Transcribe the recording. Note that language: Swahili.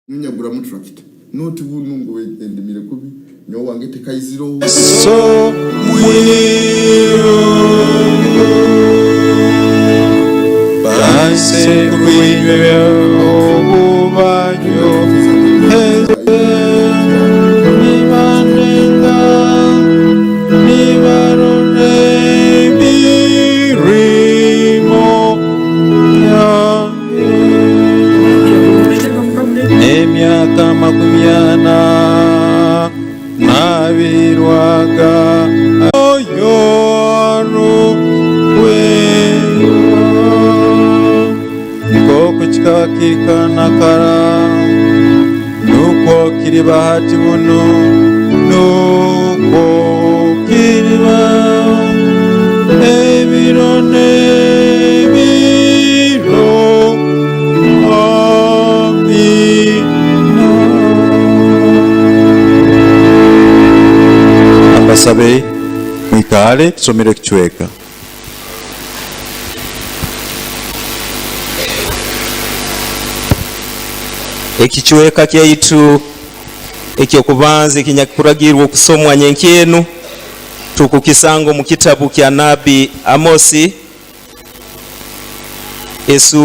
Munyagura mu tractor noti bunungu wendimire kubi nyo wangete kaiziro so mwiro base wiwe obubanyo nimanenga nibarone birimo emyaka 80 nabirwaga oyoru koko kikakirikanakara nuko kiri bahati buno nuko kiriba ebirone biro ambasabe mwikale kisomero kichweka. Ekichweka kyaitu ekyokubanza kinyakuragirwa okusomwa nyenkenu tukukisanga mu kitabu kya Nabi Amosi esu